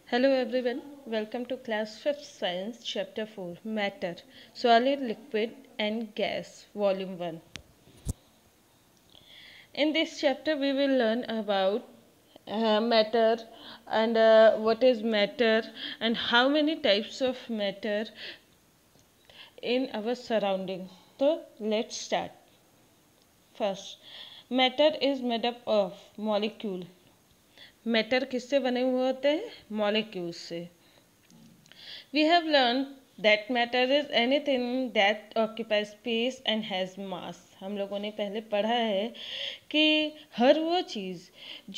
Hello everyone, welcome to class 5th science chapter 4 matter solid liquid and gas volume 1. In this chapter we will learn about matter and what is matter and how many types of matter in our surrounding. So let's start. First, matter is made up of molecule. Matter किससे बने हुए होते हैं? Molecules से. We have learned that matter is anything that occupies space and has mass. हम लोगों ने पहले पढ़ा है कि हर वो चीज़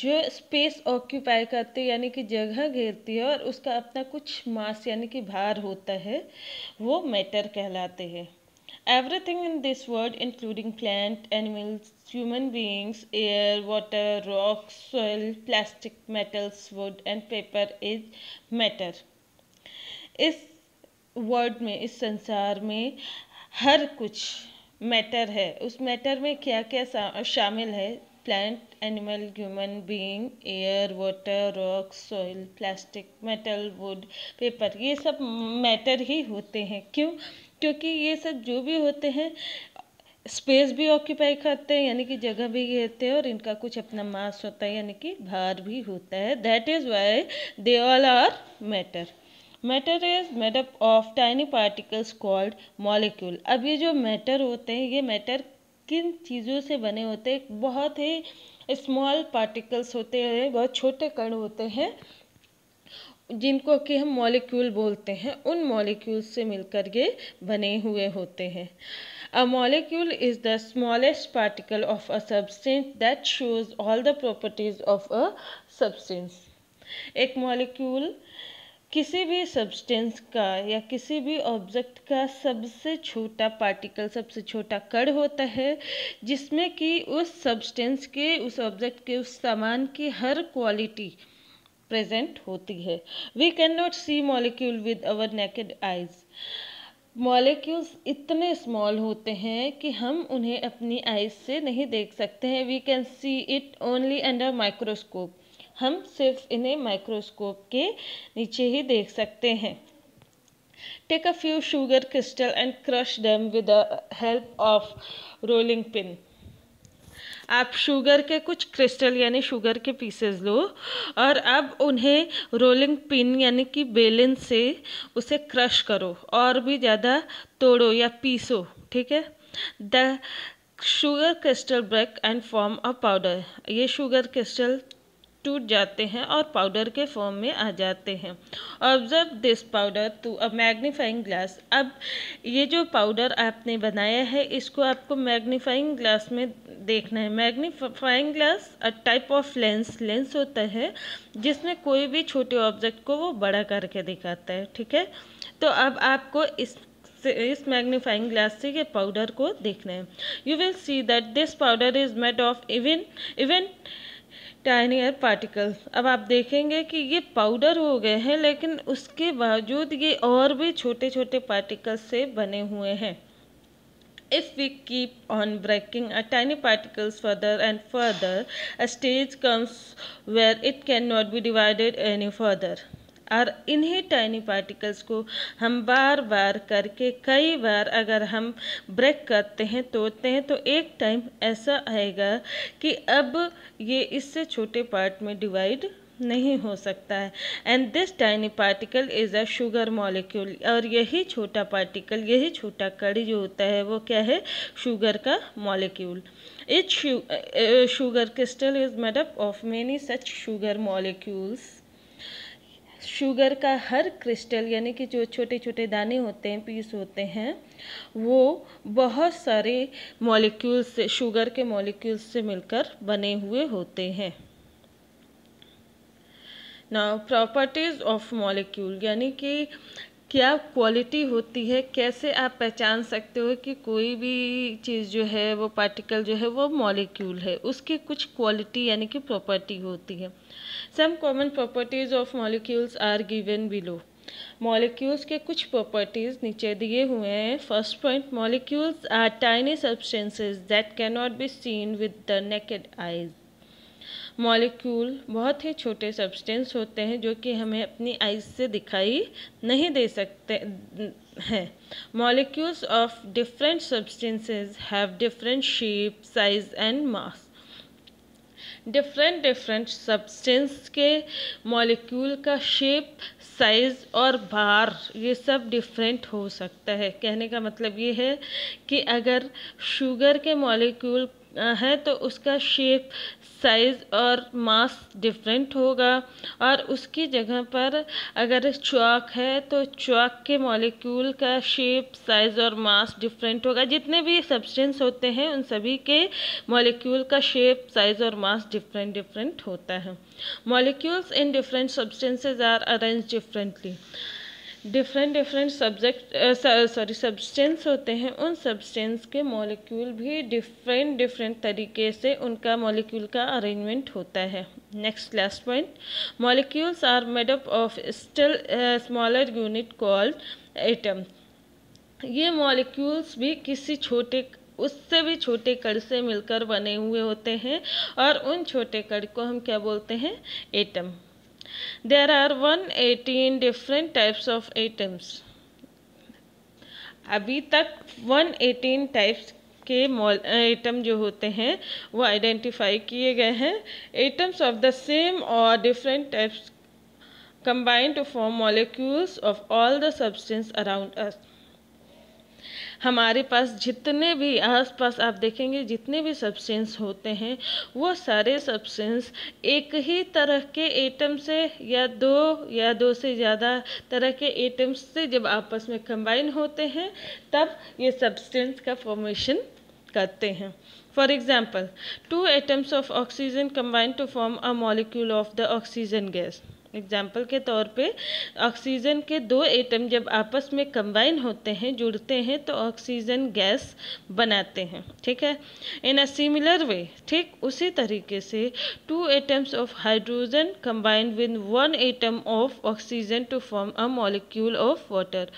जो स्पेस ऑक्यूपाई करती है यानी कि जगह घेरती है और उसका अपना कुछ मास यानी कि भार होता है वो मैटर कहलाते हैं. Everything in this world, including plant, animals, human beings, air, water, rocks, soil, plastic, metals, wood and paper is matter. इस वर्ड में, इस संसार में हर कुछ मैटर है. उस मैटर में क्या क्या शामिल है? Plant, animal, human being, air, water, rock, soil, plastic, metal, would, paper, ये सब मैटर ही होते हैं. क्यों? क्योंकि ये सब जो भी होते हैं स्पेस भी ऑक्यूपाई करते हैं यानी कि जगह भी घेरते हैं और इनका कुछ अपना मास होता है यानी कि भार भी होता है. That is why they all are matter. Matter is made up of tiny particles called molecule. अब ये जो मैटर होते हैं ये मैटर किन चीज़ों से बने होते हैं? बहुत ही स्मॉल पार्टिकल्स होते हैं, बहुत छोटे कण होते हैं जिनको कि हम मॉलिक्यूल बोलते हैं. उन मॉलिक्यूल से मिलकर ये बने हुए होते हैं. A molecule is the smallest particle of a substance that shows all the properties of a substance. एक मॉलिक्यूल किसी भी सब्सटेंस का या किसी भी ऑब्जेक्ट का सबसे छोटा पार्टिकल, सबसे छोटा कण होता है जिसमें कि उस सब्सटेंस के, उस ऑब्जेक्ट के, उस सामान की हर क्वालिटी प्रेजेंट होती है. We can not see molecule with our naked eyes. Molecules इतने स्मॉल होते हैं कि हम उन्हें अपनी आइज से नहीं देख सकते हैं. We can see it only under microscope. हम सिर्फ इन्हें माइक्रोस्कोप के नीचे ही देख सकते हैं. Take a few sugar crystal and crush them with the help of rolling pin. आप शुगर के कुछ क्रिस्टल यानी शुगर के पीसेस लो और अब उन्हें रोलिंग पिन यानी कि बेलन से उसे क्रश करो और भी ज़्यादा तोड़ो या पीसो. ठीक है. The sugar crystal break and form a powder. ये शुगर क्रिस्टल टूट जाते हैं और पाउडर के फॉर्म में आ जाते हैं. Observe this powder to a magnifying glass. अब ये जो पाउडर आपने बनाया है इसको आपको मैग्नीफाइंग ग्लास में देखना है. Magnifying glass a type of lens होता है जिसमें कोई भी छोटे ऑब्जेक्ट को वो बड़ा करके दिखाता है. ठीक है. तो अब आपको इस मैग्नीफाइंग ग्लास से ये पाउडर को देखना है. You will see that this powder is made of even tinier particles. अब आप देखेंगे कि ये पाउडर हो गए हैं लेकिन उसके बावजूद ये और भी छोटे छोटे पार्टिकल्स से बने हुए हैं. If we keep on breaking a tiny particles further and further, a stage comes where it cannot be divided any further. और इन्हीं टाइनी पार्टिकल्स को हम बार बार करके कई बार अगर हम ब्रेक करते हैं, तोड़ते हैं, तो एक टाइम ऐसा आएगा कि अब ये इससे छोटे पार्ट में डिवाइड नहीं हो सकता है. And this tiny particle is a sugar molecule. और यही छोटा पार्टिकल, यही छोटा कण जो होता है वो क्या है? शुगर का molecule. Etch sugar crystal is made up of many such sugar molecules. Sugar का हर क्रिस्टल यानी कि जो छोटे छोटे दाने होते हैं, पीस होते हैं, वो बहुत सारे मॉलिक्यूल्स से, शुगर के मॉलिक्यूल्स से मिलकर बने हुए होते हैं. नाउ प्रॉपर्टीज़ ऑफ मॉलिक्यूल यानी कि क्या क्वालिटी होती है, कैसे आप पहचान सकते हो कि कोई भी चीज़ जो है, वो पार्टिकल जो है वो मॉलिक्यूल है. उसकी कुछ क्वालिटी यानी कि प्रॉपर्टी होती है. Some common properties of molecules are given below. Molecules के कुछ प्रॉपर्टीज़ नीचे दिए हुए हैं. First point, molecules are tiny substances that can not be seen with the naked eyes. Molecule बहुत ही छोटे सब्सटेंस होते हैं जो कि हमें अपनी आइज से दिखाई नहीं दे सकते हैं। Molecules of different substances have different shape, size and mass. Different substance के मॉलिक्यूल का शेप, साइज और भार ये सब डिफरेंट हो सकता है। कहने का मतलब ये है कि अगर शुगर के मॉलिक्यूल है तो उसका शेप, साइज और मास डिफरेंट होगा, और उसकी जगह पर अगर चॉक है तो चॉक के मॉलिक्यूल का शेप, साइज और मास डिफरेंट होगा। जितने भी सब्सटेंस होते हैं उन सभी के मॉलिक्यूल का शेप, साइज और मास डिफरेंट होता है। Molecules in different substances are arrange differently. Different substance होते हैं, उन सब्सटेंस के मॉलिक्यूल भी डिफरेंट तरीके से उनका मॉलिक्यूल का अरेंजमेंट होता है। Next last point, molecules are made up of still smaller unit called atom. ये मॉलिक्यूल्स भी किसी उससे भी छोटे कण से मिलकर बने हुए होते हैं, और उन छोटे कण को हम क्या बोलते हैं? Atom. There are 118 different types of atoms. अभी तक 118 टाइप्स के एटम जो होते हैं वो आइडेंटिफाई किए गए हैं। एटम्स ऑफ द सेम और different types combine to form molecules of all the substance around us. हमारे पास जितने भी आसपास आप देखेंगे जितने भी सब्सटेंस होते हैं वो सारे सब्सटेंस एक ही तरह के एटम से या दो से ज़्यादा तरह के एटम्स से जब आपस में कंबाइन होते हैं तब ये सब्सटेंस का फॉर्मेशन करते हैं। For example, 2 atoms of oxygen combine to form a molecule of the oxygen gas. Example के तौर पे ऑक्सीजन के 2 एटम जब आपस में कंबाइन होते हैं, जुड़ते हैं, तो ऑक्सीजन गैस बनाते हैं। ठीक है। इन अ सिमिलर वे, ठीक उसी तरीके से 2 atoms of hydrogen combine with 1 atom of oxygen to form a molecule of water.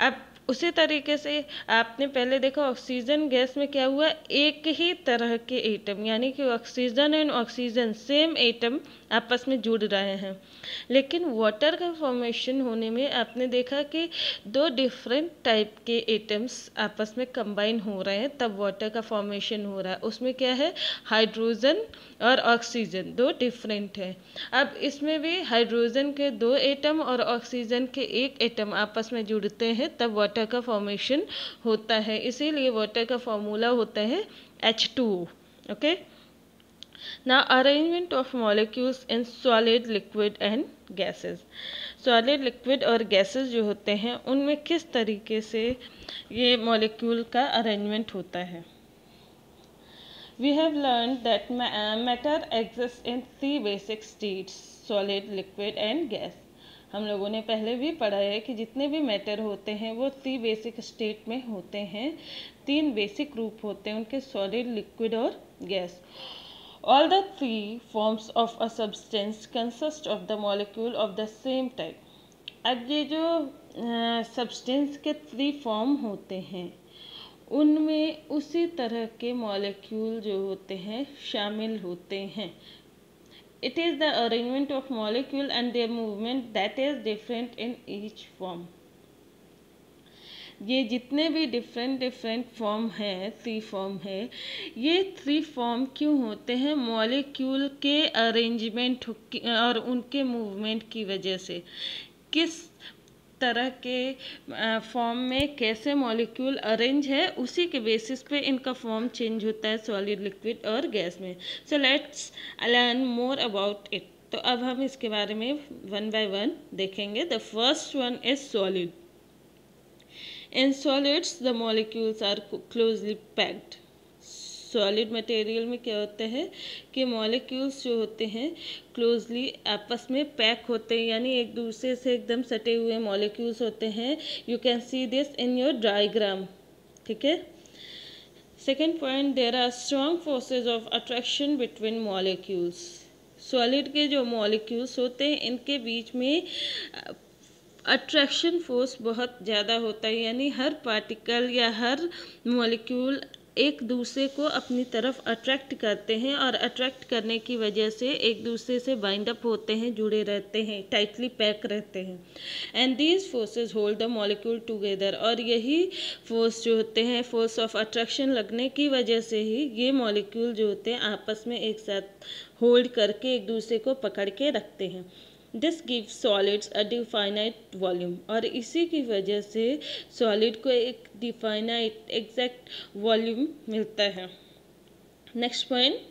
अब उसी तरीके से आपने पहले देखा ऑक्सीजन गैस में क्या हुआ, एक ही तरह के एटम यानी कि oxygen and oxygen same atom आपस में जुड़ रहे हैं। लेकिन वाटर का फॉर्मेशन होने में आपने देखा कि 2 डिफरेंट टाइप के एटम्स आपस में कंबाइन हो रहे हैं, तब वाटर का फॉर्मेशन हो रहा है। उसमें क्या है, हाइड्रोजन और ऑक्सीजन 2 डिफरेंट है। अब इसमें भी हाइड्रोजन के 2 एटम और ऑक्सीजन के 1 एटम आपस में जुड़ते हैं तब वाटर का फॉर्मेशन होता है। इसीलिए वाटर का फॉर्मूला होता है H2O। Okay. Now arrangement of molecules in solid, liquid and gases. Solid, liquid और गैसेस जो होते हैं उनमें किस तरीके से ये मॉलिक्यूल का अरेंजमेंट होता है। We have learned that matter exists in 3 basic states: solid, liquid and gas. हम लोगों ने पहले भी पढ़ा है कि जितने भी मैटर होते हैं वो 3 बेसिक स्टेट में होते हैं। 3 बेसिक रूप होते हैं उनके, सॉलिड, लिक्विड और gas. All the 3 forms of a substance consist of the molecule of the same type. अब ये जो सब्सटेंस के 3 फॉर्म होते हैं उनमें उसी तरह के मॉलिक्यूल जो होते हैं शामिल होते हैं। It is the arrangement of molecule and their movement that is different in each form. ये जितने भी डिफरेंट फॉर्म है, 3 फॉर्म है, ये 3 फॉर्म क्यों होते हैं? मॉलिक्यूल के अरेंजमेंट और उनके मूवमेंट की वजह से। किस तरह के फॉर्म में कैसे मॉलिक्यूल अरेंज है उसी के बेसिस पे इनका फॉर्म चेंज होता है सॉलिड, लिक्विड और गैस में। So let's learn more about it. तो अब हम इसके बारे में 1 by 1 देखेंगे। The first one is solid. In solids, the molecules are closely packed. Solid material में क्या होता है कि मॉलिक्यूल्स जो होते हैं क्लोजली आपस में पैक होते हैं, यानी एक दूसरे से एकदम सटे हुए मॉलिक्यूल्स होते हैं। You can see this in your diagram. ठीक है। Second point, there are strong forces of attraction between molecules. Solid के जो मॉलिक्यूल्स होते हैं इनके बीच में अट्रैक्शन फोर्स बहुत ज़्यादा होता है, यानी हर पार्टिकल या हर मॉलिक्यूल एक दूसरे को अपनी तरफ अट्रैक्ट करते हैं और अट्रैक्ट करने की वजह से एक दूसरे से बाइंड अप होते हैं, जुड़े रहते हैं, टाइटली पैक रहते हैं। And these forces hold the molecule together, और यही फोर्स जो होते हैं, फोर्स ऑफ अट्रैक्शन लगने की वजह से ही ये मॉलिक्यूल जो होते हैं आपस में एक साथ होल्ड करके एक दूसरे को पकड़ के रखते हैं। This gives solids a definite volume, और इसी की वजह से सॉलिड को एक डिफाइनाइट एग्जैक्ट वॉल्यूम मिलता है। Next point,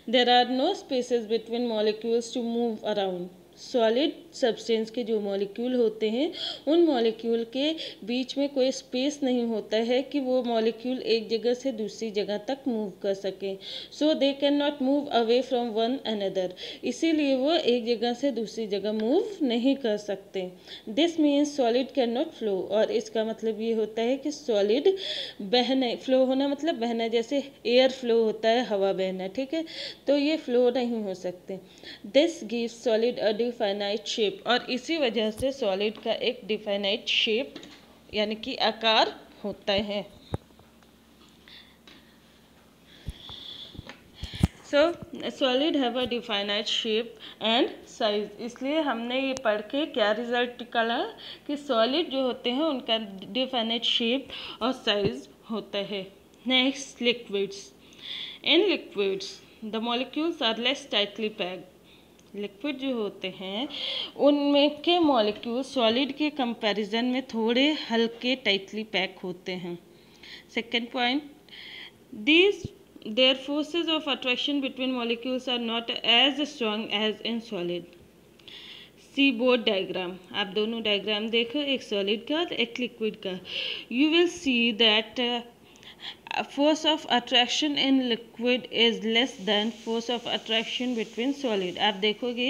there are no spaces between molecules to move around. Solid substance के जो मॉलिक्यूल होते हैं उन मॉलिक्यूल के बीच में कोई स्पेस नहीं होता है कि वो मॉलिक्यूल एक जगह से दूसरी जगह तक मूव कर सकें। So they can not move away from one another, इसीलिए वो एक जगह से दूसरी जगह मूव नहीं कर सकते। This means solid can not flow, और इसका मतलब ये होता है कि सॉलिड बहने, फ्लो होना मतलब बहना, जैसे एयर फ्लो होता है, हवा बहना, ठीक है, तो ये फ्लो नहीं हो सकते। This gives solid a definite shape, और इसी वजह से सॉलिड का एक डिफाइनाइट शेप यानी कि आकार होता है। सो solid have a definite shape and size, इसलिए हमने ये पढ़ के क्या रिजल्ट निकाला कि सॉलिड जो होते हैं उनका डिफाइनाइट शेप और साइज होता है। Next, liquids. In liquids the molecules are less tightly packed. Liquid जो होते हैं उनमें के मॉलिक्यूल सॉलिड के कंपैरिजन में थोड़े हल्के टाइटली पैक होते हैं। Second point, these there forces of attraction between molecules are not as strong as in solid. See both diagram, आप दोनों डायग्राम देखो, एक सॉलिड का और एक लिक्विड का। You will see that force of attraction in liquid is less than force of attraction between solid। आप देखोगे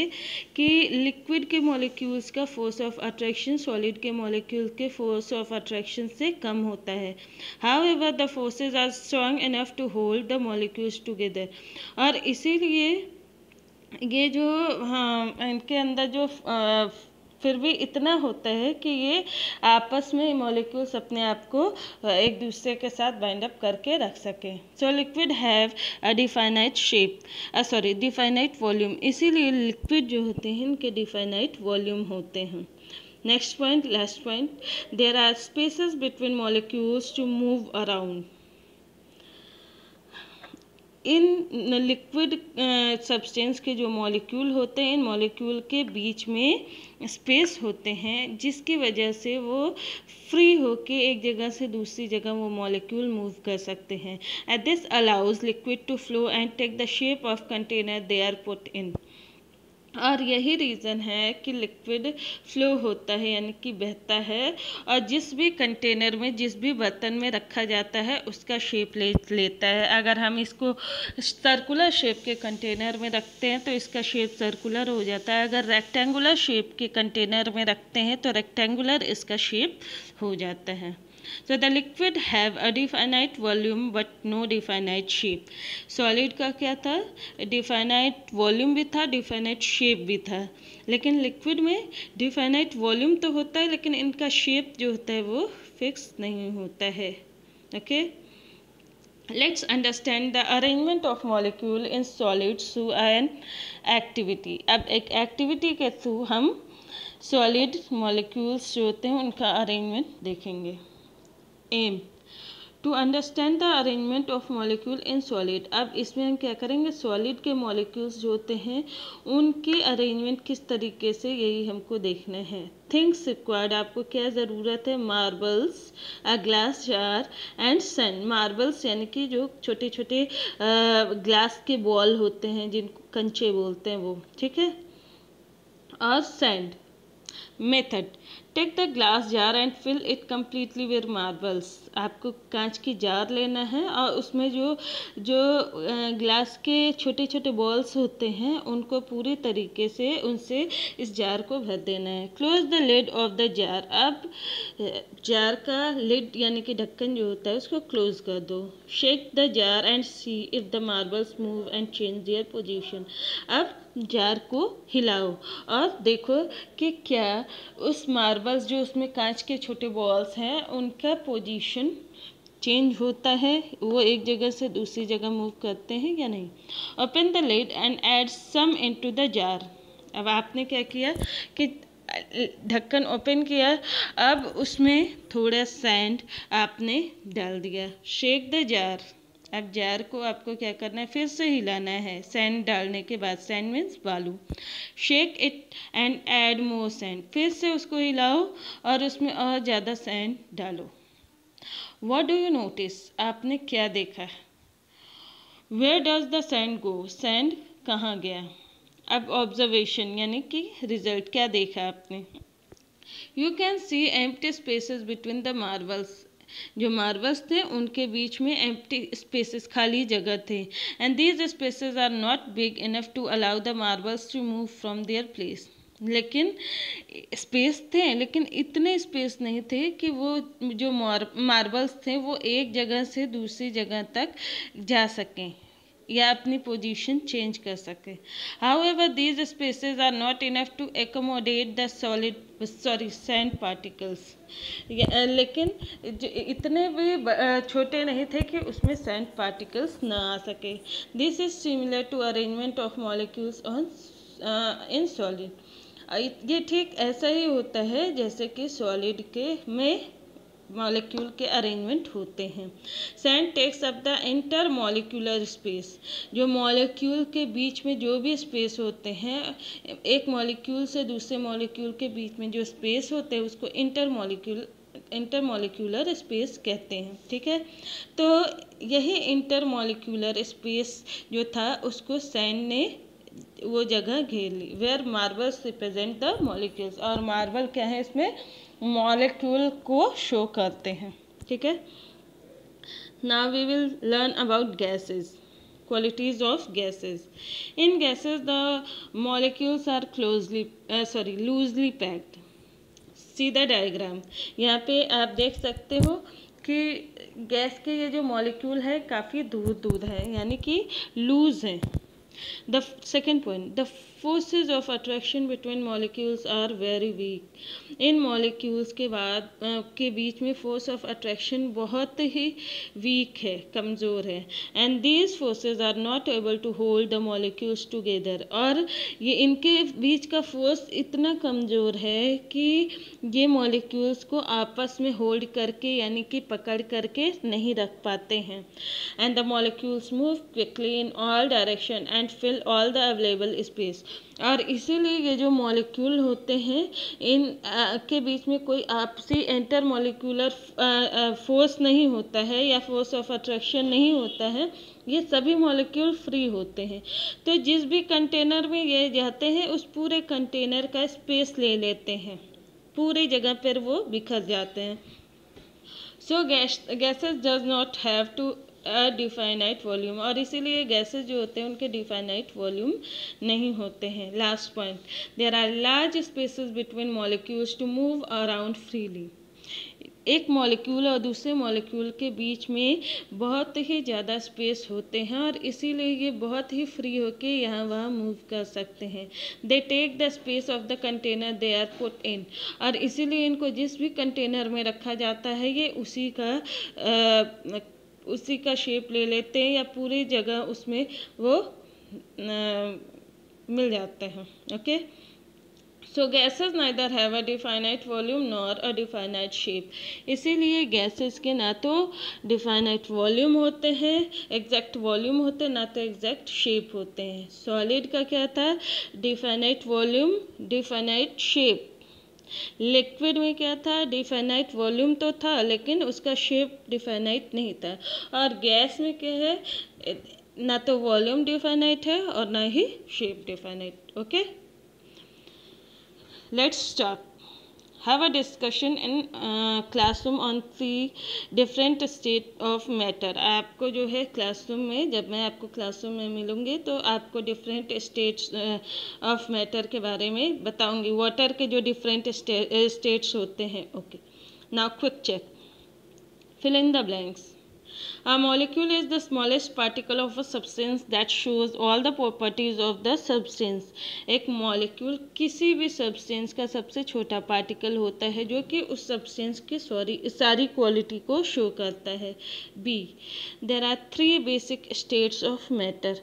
कि लिक्विड के मॉलिक्यूल्स का फोर्स ऑफ अट्रैक्शन सॉलिड के मॉलिक्यूल के फोर्स ऑफ अट्रैक्शन से कम होता है। However the forces are strong enough to hold the molecules together, और इसीलिए ये जो, हाँ, इनके अंदर जो फिर भी इतना होता है कि ये आपस में मॉलिक्यूल्स अपने आप को एक दूसरे के साथ बाइंड अप करके रख सकें। So liquid have a definite shape, definite volume, इसीलिए लिक्विड जो होते हैं इनके डिफाइनाइट वॉल्यूम होते हैं। Next point, last point, there are spaces between molecules to move around. In liquid substance के जो मॉलिक्यूल होते हैं इन मॉलिक्यूल के बीच में स्पेस होते हैं जिसकी वजह से वो फ्री होके एक जगह से दूसरी जगह वो मॉलिक्यूल मूव कर सकते हैं। And this allows liquid to flow and take the shape of container they are put in, और यही रीज़न है कि लिक्विड फ्लो होता है यानी कि बहता है, और जिस भी कंटेनर में, जिस भी बर्तन में रखा जाता है उसका शेप लेता है। अगर हम इसको सर्कुलर शेप के कंटेनर में रखते हैं तो इसका शेप सर्कुलर हो जाता है, अगर रेक्टेंगुलर शेप के कंटेनर में रखते हैं तो रेक्टेंगुलर इसका शेप हो जाता है। So the liquid have a definite volume but no definite shape। Solid का क्या था, डिफाइनाइट वॉल्यूम भी था, डिफाइनाइट शेप भी था, लेकिन लिक्विड में डिफाइनाइट वॉल्यूम तो होता है लेकिन इनका शेप जो होता है वो फिक्स नहीं होता है। Okay, let's understand the arrangement of molecule in solids through an activity. अब एक एक्टिविटी के थ्रू हम सॉलिड मॉलिक्यूल्स जो होते हैं उनका अरेंजमेंट देखेंगे। Aim, to understand the arrangement of molecule in solid. अब इसमें हम क्या करेंगे, सॉलिड के मॉलिक्यूल्स जो होते हैं उनके अरेंजमेंट किस तरीके से, यही हमको देखना है। थिंग्स रिक्वायर्ड, आपको क्या ज़रूरत है, marbles, a glass jar and sand. Marbles यानी कि जो छोटे छोटे ग्लास के बॉल होते हैं जिनको कंचे बोलते हैं वो, ठीक है, और sand. Method, take the glass jar and fill it completely with marbles. आपको कांच की जार लेना है और उसमें जो जो ग्लास के छोटे छोटे बॉल्स होते हैं उनको पूरी तरीके से उनसे इस जार को भर देना है। Close the lid of the jar, अब जार का लिड यानी कि ढक्कन जो होता है उसको क्लोज कर दो। Shake the jar and see if the marbles move and change their position. अब जार को हिलाओ और देखो कि क्या उस मार्बल्स जो उसमें कांच के छोटे बॉल्स हैं उनका पोजीशन चेंज होता है, वो एक जगह से दूसरी जगह मूव करते हैं या नहीं। Open the lid and add some into the jar. अब आपने क्या किया कि ढक्कन ओपन किया, अब उसमें थोड़ा सैंड आपने डाल दिया। Shake the jar. अब जार को आपको क्या करना है, फिर से हिलाना है सैंड डालने के बाद। सैंड मीन्स बालू। Shake it and add more sand. फिर से उसको हिलाओ और उसमें और ज़्यादा सैंड डालो। What do you notice? आपने क्या देखा? Where does the sand go? Sand कहाँ गया? अब ऑब्जर्वेशन यानी कि रिजल्ट क्या देखा आपने? You can see empty spaces between the marbles. जो मार्बल्स थे उनके बीच में एम्प्टी स्पेसेस, खाली जगह थे। And these spaces are not big enough to allow the marbles to move from their place. लेकिन स्पेस थे, लेकिन इतने स्पेस नहीं थे कि वो जो मार्बल्स थे वो एक जगह से दूसरी जगह तक जा सकें या अपनी पोजीशन चेंज कर सके। However these spaces are not enough to accommodate the sand particles. लेकिन इतने भी छोटे नहीं थे कि उसमें सैंड पार्टिकल्स ना आ सके। This is similar to arrangement of molecules on in solid. ये ठीक ऐसा ही होता है जैसे कि सॉलिड के में मॉलिक्यूल के अरेंजमेंट होते हैं। Sand takes up the intermolecular space. जो मॉलिक्यूल के बीच में जो भी स्पेस होते हैं, एक मॉलिक्यूल से दूसरे मॉलिक्यूल के बीच में जो स्पेस होते हैं उसको इंटरमॉलिक्यूलर स्पेस कहते हैं। ठीक है, तो यही इंटरमॉलिक्यूलर स्पेस जो था उसको सैंड ने वो जगह घेर ली। Where marbles represent the molecules. और मार्बल क्या है, इसमें मॉलिक्यूल को शो करते हैं। ठीक है, now we will learn about gases, qualities of gases. In gases the molecules are loosely packed. See the diagram. यहाँ पे आप देख सकते हो कि गैस के ये जो मॉलिक्यूल है काफ़ी दूर दूर है, यानी कि लूज है। The second point, the forces of attraction between molecules are very weak. In molecules के बीच में force of attraction बहुत ही weak है, कमज़ोर है। And these forces are not able to hold the molecules together. और ये इनके बीच का force इतना कमज़ोर है कि ये molecules को आपस में hold करके यानी कि पकड़ करके नहीं रख पाते हैं। And the molecules move quickly in all direction and fill all the available space. और इसीलिए ये जो मॉलिक्यूल होते हैं इन के बीच में कोई आपसी इंटर मॉलिक्यूलर फोर्स नहीं होता है या फोर्स ऑफ अट्रैक्शन नहीं होता है, ये सभी मॉलिक्यूल फ्री होते हैं। तो जिस भी कंटेनर में ये जाते हैं उस पूरे कंटेनर का स्पेस ले लेते हैं, पूरी जगह पर वो बिखर जाते हैं। So gases does not have to definite volume. और इसीलिए गैसेस जो होते हैं उनके डिफाइनाइट वॉल्यूम नहीं होते हैं। Last point, there are large spaces between molecules to move around freely. एक मॉलिक्यूल और दूसरे मॉलिक्यूल के बीच में बहुत ही ज़्यादा स्पेस होते हैं और इसीलिए ये बहुत ही फ्री होके यहाँ वहाँ मूव कर सकते हैं। They take the space of the container they are put in. और इसीलिए इनको जिस भी कंटेनर में रखा जाता है ये उसी का शेप ले लेते हैं या पूरी जगह उसमें वो मिल जाते हैं। Okay, so gases neither have a definite volume nor a definite shape. इसीलिए गैसेस के ना तो डिफाइनाइट वॉल्यूम होते हैं, एग्जैक्ट वॉल्यूम होते हैं, ना तो एग्जैक्ट शेप होते हैं। सॉलिड का क्या था, definite volume definite shape. Liquid में क्या था, डिफाइनाइट वॉल्यूम तो था लेकिन उसका शेप डिफाइनाइट नहीं था। और गैस में क्या है, ना तो वॉल्यूम डिफाइनाइट है और ना ही shape definite. Okay, let's start have a discussion in classroom on 3 different state of matter. आपको जो है क्लासरूम में, जब मैं आपको क्लासरूम में मिलूंगी तो आपको डिफरेंट स्टेट्स ऑफ मैटर के बारे में बताऊंगी, वाटर के जो डिफरेंट स्टेट्स होते हैं। Okay, now quick check, fill in the blanks. A molecule is the smallest particle of a substance that shows all the properties of the substance. एक molecule किसी भी substance का सबसे छोटा particle होता है जो कि उस substance की सारी quality को show करता है. B. There are three basic states of matter.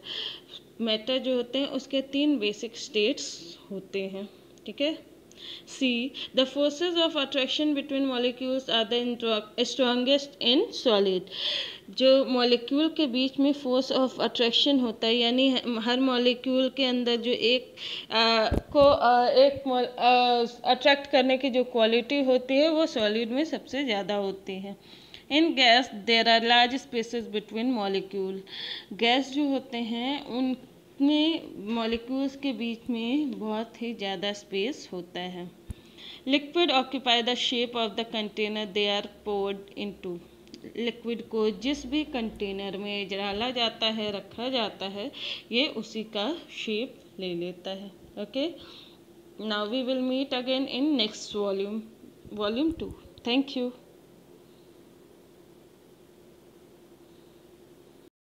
Matter जो होते हैं उसके 3 basic states होते हैं. ठीक है. C. The forces of attraction between molecules are the strongest in solid. जो मॉलिक्यूल के बीच में फोर्स ऑफ अट्रैक्शन होता है, यानी हर मॉलिक्यूल के अंदर जो एक अट्रैक्ट करने की जो क्वालिटी होती है वो सॉलिड में सबसे ज़्यादा होती है. In gas there are large spaces between molecule. Gas जो होते हैं उनमें मॉलिक्यूल्स के बीच में बहुत ही ज़्यादा स्पेस होता है. Liquid occupy the shape of the container they are poured into. Liquid को जिस भी कंटेनर में डाला जाता है, रखा जाता है, ये उसी का शेप ले लेता है. Okay, now we will meet again in next volume 2. Thank you.